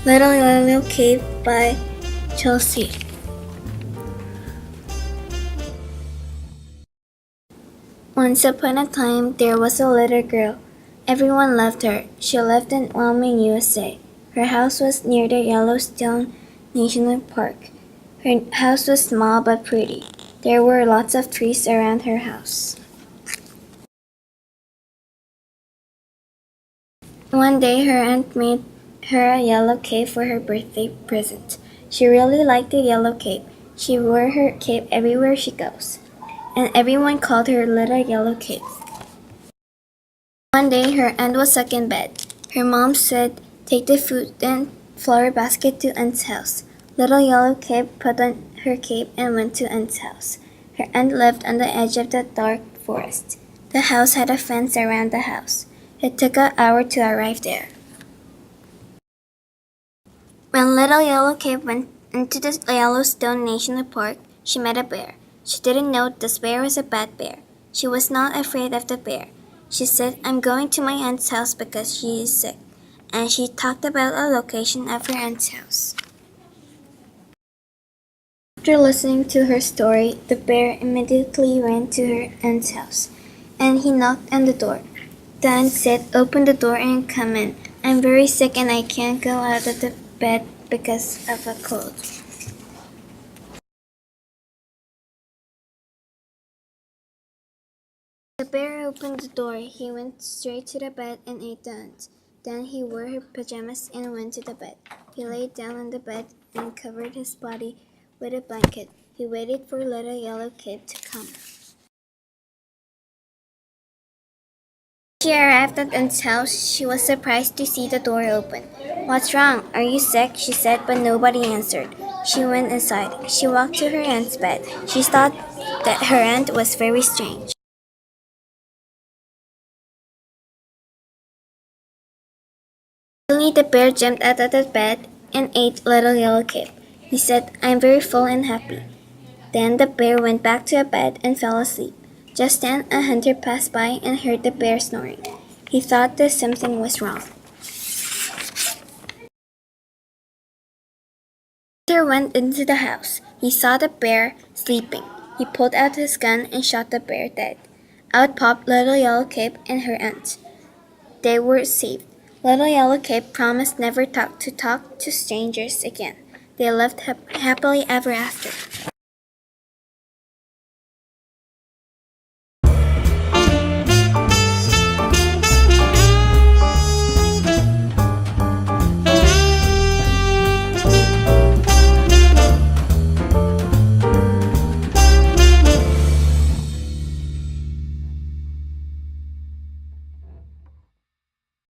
Little Yellow Cave by Chelsy. Once upon a time, there was a little girl. Everyone loved her. She lived in Wyoming, USA. Her house was near the Yellowstone National Park. Her house was small but pretty. There were lots of trees around her house. One day, her aunt made her a yellow cape for her birthday present. She really liked the yellow cape. She wore her cape everywhere she goes, and everyone called her Little Yellow Cape. One day, her aunt was stuck in bed. Her mom said, "Take the food and flower basket to Aunt's house." Little Yellow Cape put on her cape and went to Aunt's house. Her aunt lived on the edge of the dark forest. The house had a fence around the house. It took an hour to arrive there. When Little Yellow Cape went into the Yellowstone National Park, she met a bear. She didn't know this bear was a bad bear. She was not afraid of the bear. She said, "I'm going to my aunt's house because she is sick," and she talked about a location of her aunt's house. After listening to her story, the bear immediately ran to her aunt's house, and he knocked on the door. The aunt said, "Open the door and come in. I'm very sick and I can't go out of the bed because of a cold." The bear opened the door. He went straight to the bed and ate the aunt. Then he wore her pajamas and went to the bed. He lay down on the bed and covered his body with a blanket. He waited for Little Yellow Cape to come. When she arrived at Aunt's house, she was surprised to see the door open. "What's wrong? Are you sick?" she said, but nobody answered. She went inside. She walked to her aunt's bed. She thought that her aunt was very strange. Suddenly the bear jumped out of the bed and ate Little Yellow Cape. He said, "I'm very full and happy." Then the bear went back to bed and fell asleep. Just then a hunter passed by and heard the bear snoring. He thought that something was wrong. The hunter went into the house. He saw the bear sleeping. He pulled out his gun and shot the bear dead. Out popped Little Yellow Cape and her aunt. They were saved. Little Yellow Cape promised never to talk to strangers again. They lived happily ever after.